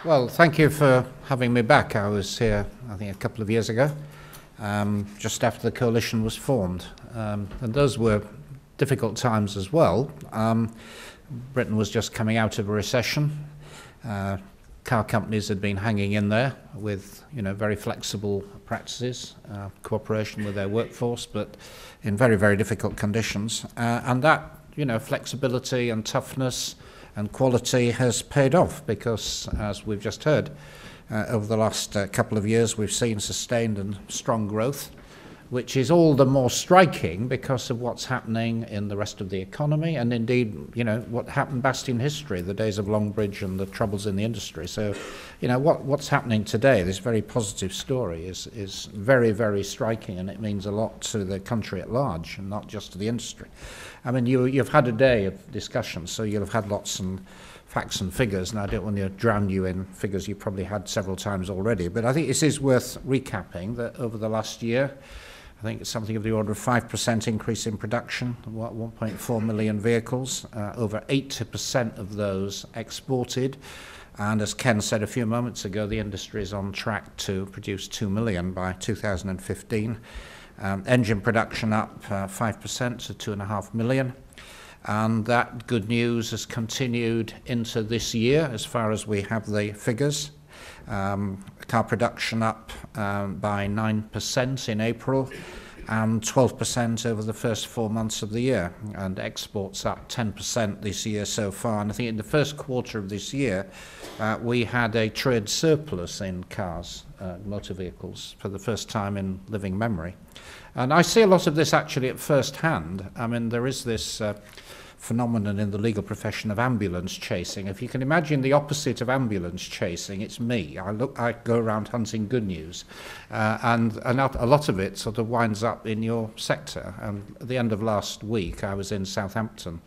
Well, thank you for having me back. I was here, I think, a couple of years ago, just after the coalition was formed. And those were difficult times as well. Britain was just coming out of a recession. Car companies had been hanging in there with, very flexible practices, cooperation with their workforce, but in very, very difficult conditions. And that, flexibility and toughness and quality has paid off because, as we've just heard, over the last couple of years we've seen sustained and strong growth, which is all the more striking because of what's happening in the rest of the economy and indeed, what happened past in history, the days of Longbridge and the troubles in the industry. So, what's happening today, this very positive story, is very, very striking, and it means a lot to the country at large and not just to the industry. I mean, you've had a day of discussion, so you'll have had lots and facts and figures, and I don't want to drown you in figures you've probably had several times already, but I think it is worth recapping that over the last year, I think it's something of the order of 5% increase in production, 1.4 million vehicles, over 80% of those exported. And as Ken said a few moments ago, the industry is on track to produce 2 million by 2015. Engine production up 5% to 2.5 million. And that good news has continued into this year as far as we have the figures. Car production up by 9% in April and 12% over the first 4 months of the year, and exports up 10% this year so far. And I think in the first quarter of this year we had a trade surplus in cars, motor vehicles, for the first time in living memory. And I see a lot of this actually at first hand. I mean, there is this phenomenon in the legal profession of ambulance chasing. If you can imagine the opposite of ambulance chasing, it's me. I go around hunting good news, and a lot of it sort of winds up in your sector. And at the end of last week, I was in Southampton,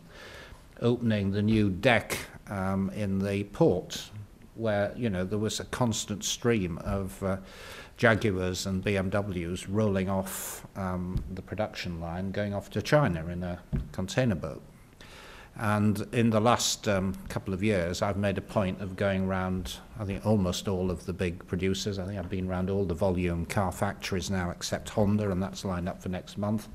opening the new deck in the port, where there was a constant stream of Jaguars and BMWs rolling off the production line, going off to China in a container boat. And in the last couple of years, I've made a point of going around, I think, almost all of the big producers. I think I've been around all the volume car factories now except Honda, and that's lined up for next month.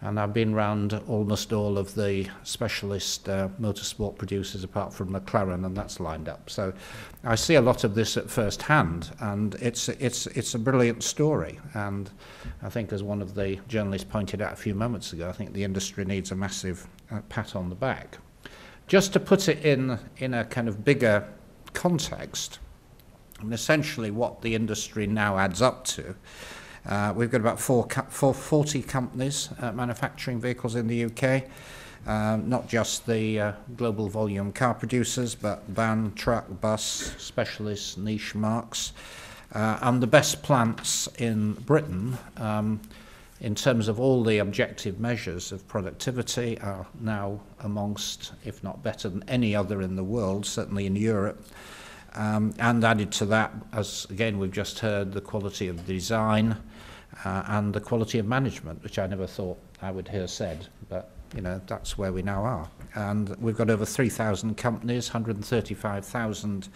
And I've been around almost all of the specialist motorsport producers apart from McLaren, and that's lined up. So I see a lot of this at first hand, and it's a brilliant story. And I think, as one of the journalists pointed out a few moments ago, I think the industry needs a massive pat on the back. Just to put it in a kind of bigger context, and essentially what the industry now adds up to, we've got about 40 companies manufacturing vehicles in the UK, not just the global volume car producers, but van, truck, bus, specialists, niche marques, and the best plants in Britain in terms of all the objective measures of productivity are now amongst, if not better than any other in the world, certainly in Europe. And added to that, as again we've just heard, the quality of design and the quality of management, which I never thought I would hear said, but that's where we now are. And we've got over 3,000 companies, 135,000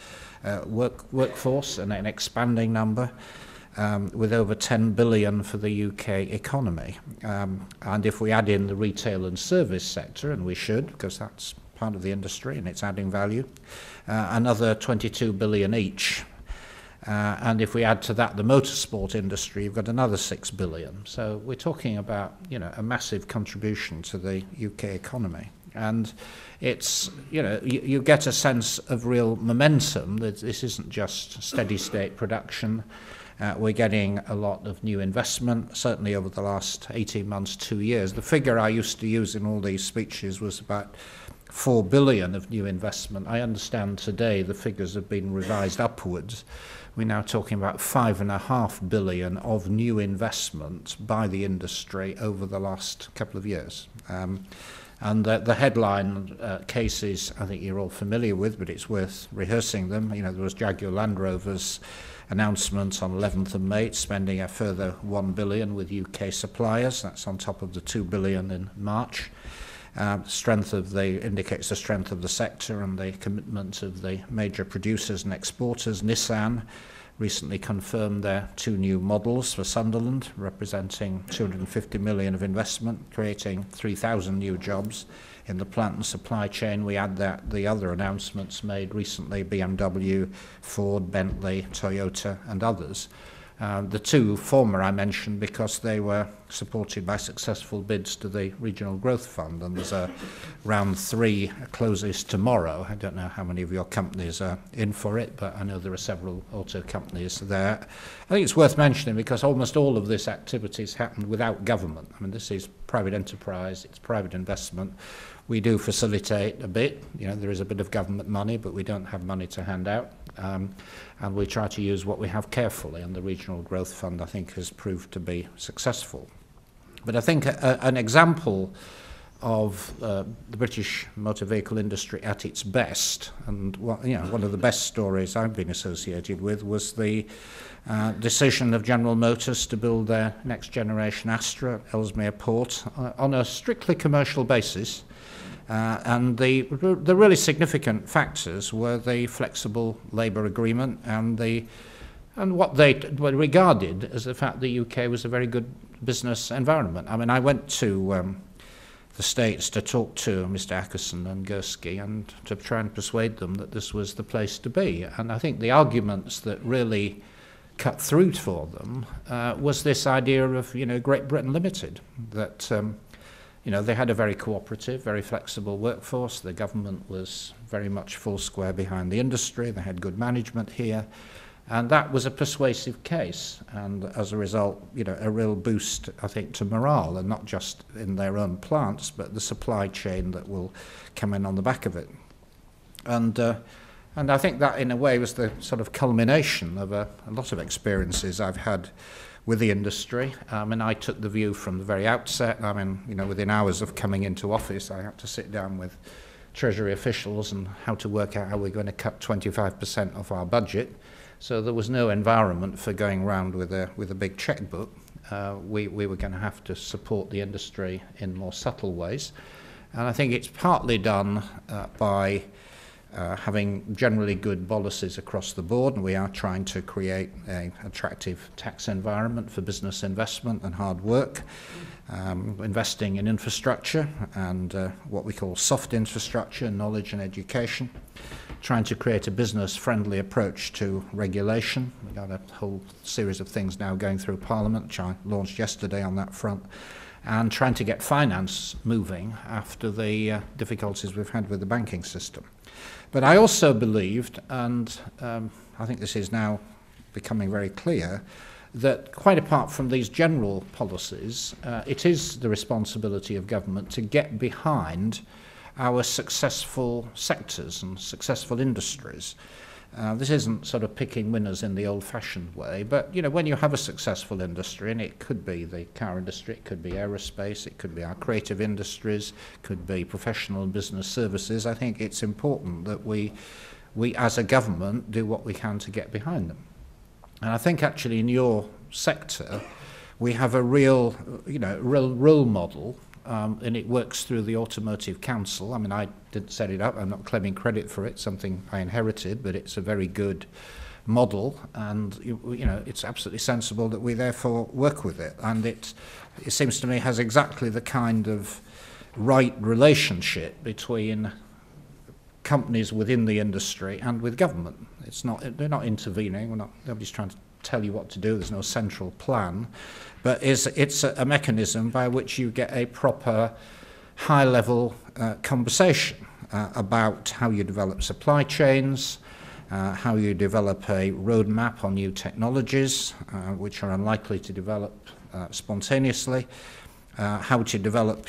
workforce, and an expanding number, with over 10 billion for the UK economy. And if we add in the retail and service sector, and we should, because that's part of the industry and it's adding value, another 22 billion each. And if we add to that the motorsport industry, you've got another 6 billion. So we're talking about, a massive contribution to the UK economy. And it's, you get a sense of real momentum, that this isn't just steady state production. We're getting a lot of new investment, certainly over the last 18 months, 2 years. The figure I used to use in all these speeches was about 4 billion of new investment. I understand today the figures have been revised upwards. We're now talking about 5.5 billion of new investment by the industry over the last couple of years. And the headline cases, I think you're all familiar with, but it's worth rehearsing them. There was Jaguar Land Rover's announcement on 11th of May, spending a further 1 billion with UK suppliers. That's on top of the 2 billion in March. Indicates the strength of the sector and the commitment of the major producers and exporters. Nissan recently confirmed their 2 new models for Sunderland, representing 250 million of investment, creating 3,000 new jobs in the plant and supply chain. We add that the other announcements made recently, BMW, Ford, Bentley, Toyota and others. The 2 former I mentioned because they were supported by successful bids to the Regional Growth Fund, and there's a round 3 closes tomorrow. I don't know how many of your companies are in for it, but I know there are several auto companies there. I think it's worth mentioning because almost all of this activity has happened without government. I mean, this is private enterprise, it's private investment. We do facilitate a bit. There is a bit of government money, but we don't have money to hand out. And we try to use what we have carefully, and the Regional Growth Fund, I think, has proved to be successful. But I think an example of the British motor vehicle industry at its best, and one of the best stories I've been associated with was the decision of General Motors to build their next generation Astra at Ellesmere Port on a strictly commercial basis. And the really significant factors were the flexible labour agreement and what they regarded as the fact the UK was a very good business environment. I mean, I went to the States to talk to Mr. Ackerson and Gursky and to try and persuade them that this was the place to be. And I think the arguments that really cut through for them was this idea of, Great Britain Limited, that they had a very cooperative, very flexible workforce. The government was very much full square behind the industry. They had good management here. And that was a persuasive case. And as a result, a real boost, I think, to morale, and not just in their own plants, but the supply chain that will come in on the back of it. And I think that, in a way, was the sort of culmination of a lot of experiences I've had with the industry. And I took the view from the very outset. I mean, within hours of coming into office, I had to sit down with Treasury officials and how to work out how we're going to cut 25% of our budget. So there was no environment for going around with a big checkbook. We were going to have to support the industry in more subtle ways. And I think it's partly done by having generally good policies across the board, and we are trying to create an attractive tax environment for business investment and hard work, investing in infrastructure and what we call soft infrastructure, knowledge and education, trying to create a business-friendly approach to regulation. We've got a whole series of things now going through Parliament, which I launched yesterday on that front, and trying to get finance moving after the difficulties we've had with the banking system. But I also believed, and I think this is now becoming very clear, that quite apart from these general policies, it is the responsibility of government to get behind our successful sectors and successful industries. This isn't sort of picking winners in the old-fashioned way, but when you have a successful industry, and it could be the car industry, it could be aerospace, it could be our creative industries, it could be professional and business services, I think it's important that we as a government do what we can to get behind them. And I think actually in your sector, we have a real role model. And it works through the Automotive Council. I mean, I didn't set it up. I'm not claiming credit for it, something I inherited, but it's a very good model, and it's absolutely sensible that we therefore work with it. And it seems to me has exactly the kind of right relationship between companies within the industry and with government. They're not intervening. Nobody's trying to tell you what to do. There's no central plan. But it's a mechanism by which you get a proper high-level conversation about how you develop supply chains, how you develop a roadmap on new technologies, which are unlikely to develop spontaneously, how to develop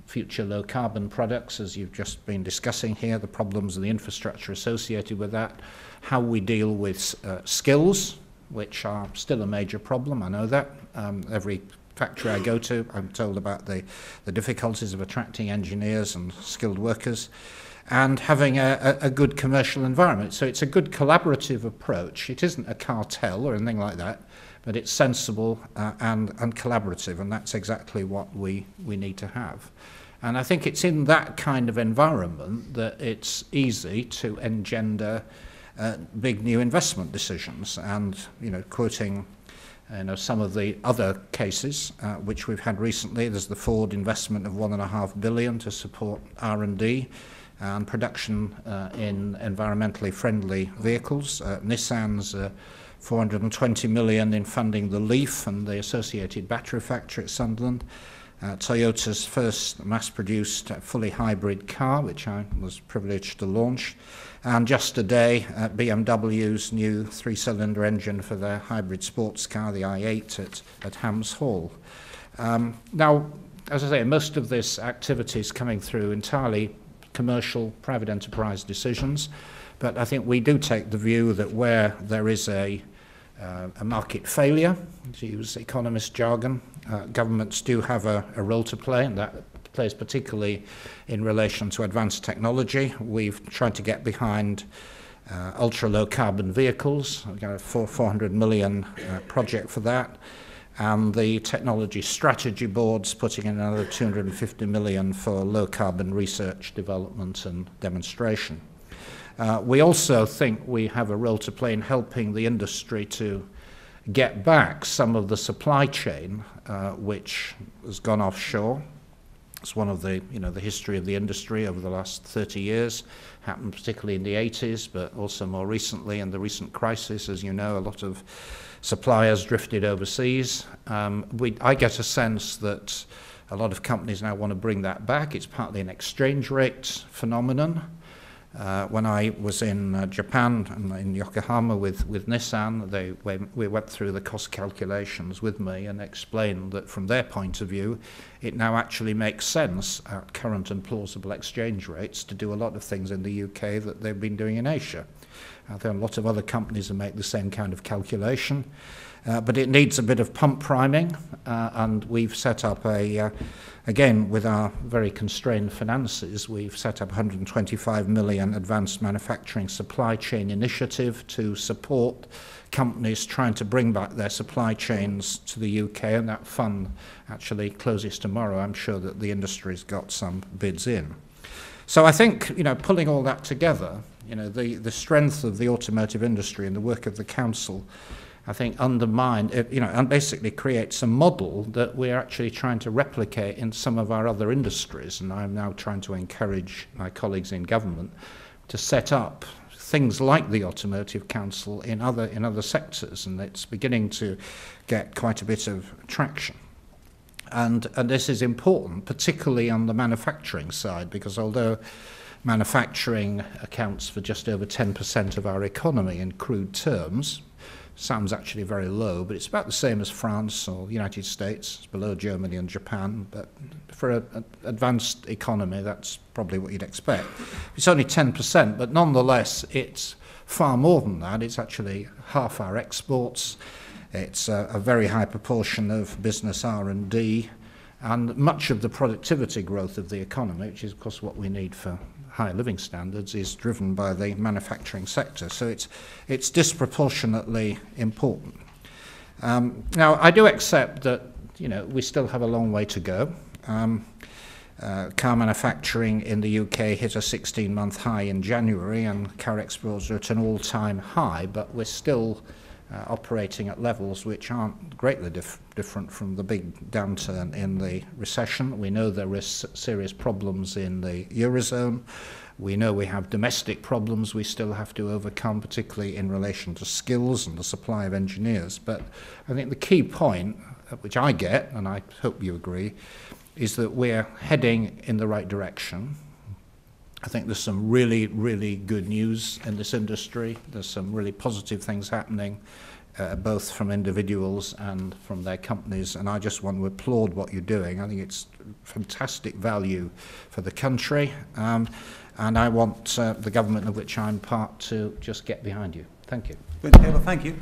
future low-carbon products, as you've just been discussing here, the problems and the infrastructure associated with that, how we deal with skills, which are still a major problem, I know that. Every factory I go to, I'm told about the difficulties of attracting engineers and skilled workers, and having a good commercial environment. So it's a good collaborative approach. It isn't a cartel or anything like that, but it's sensible and collaborative, and that's exactly what we need to have. And I think it's in that kind of environment that it's easy to engender big new investment decisions. And, quoting some of the other cases which we've had recently, there's the Ford investment of $1.5 billion to support R&D and production in environmentally friendly vehicles. Nissan's $420 million in funding the Leaf and the associated battery factory at Sunderland. Toyota's first mass-produced fully hybrid car, which I was privileged to launch. And just today, BMW's new three-cylinder engine for their hybrid sports car, the i8, at Hams Hall. Now, as I say, most of this activity is coming through entirely commercial, private enterprise decisions, but I think we do take the view that where there is a market failure, to use economist jargon, governments do have a role to play, and that plays particularly in relation to advanced technology. We've tried to get behind ultra-low carbon vehicles. We've got a $400 million project for that. And the Technology Strategy Board's putting in another $250 million for low-carbon research, development and demonstration. We also think we have a role to play in helping the industry to get back some of the supply chain which has gone offshore. It's one of the history of the industry over the last 30 years, happened particularly in the 80s, but also more recently in the recent crisis. As you know, a lot of suppliers drifted overseas. I get a sense that a lot of companies now want to bring that back. It's partly an exchange rate phenomenon. When I was in Japan and in Yokohama with Nissan, we went through the cost calculations with me and explained that from their point of view, it now actually makes sense at current and plausible exchange rates to do a lot of things in the UK that they've been doing in Asia. There are a lot of other companies that make the same kind of calculation, but it needs a bit of pump priming, and we've set up again, with our very constrained finances, we've set up a $125 million advanced manufacturing supply chain initiative to support companies trying to bring back their supply chains to the UK, and that fund actually closes tomorrow. I'm sure that the industry's got some bids in. So I think, pulling all that together, the strength of the automotive industry and the work of the council, I think and basically creates a model that we're actually trying to replicate in some of our other industries. And I'm now trying to encourage my colleagues in government to set up things like the Automotive Council in other sectors, and it's beginning to get quite a bit of traction. And this is important, particularly on the manufacturing side, because although manufacturing accounts for just over 10% of our economy in crude terms, sounds actually very low, but it's about the same as France or the United States. It's below Germany and Japan, but for an advanced economy, that's probably what you'd expect. It's only 10%, but nonetheless, it's far more than that. It's actually half our exports. It's a very high proportion of business R&D, and much of the productivity growth of the economy, which is, of course, what we need for higher living standards, is driven by the manufacturing sector. So it's disproportionately important. Now, I do accept that we still have a long way to go. Car manufacturing in the UK hit a 16-month high in January, and car exports are at an all-time high, but we're still operating at levels which aren't greatly different from the big downturn in the recession. We know there is serious problems in the Eurozone. We know we have domestic problems we still have to overcome, particularly in relation to skills and the supply of engineers. But I think the key point, which I get, and I hope you agree, is that we're heading in the right direction. I think there's some really, really good news in this industry. There's some really positive things happening, both from individuals and from their companies, and I just want to applaud what you're doing. I think it's fantastic value for the country, and I want the government of which I'm part to just get behind you. Thank you. Good, Taylor, thank you.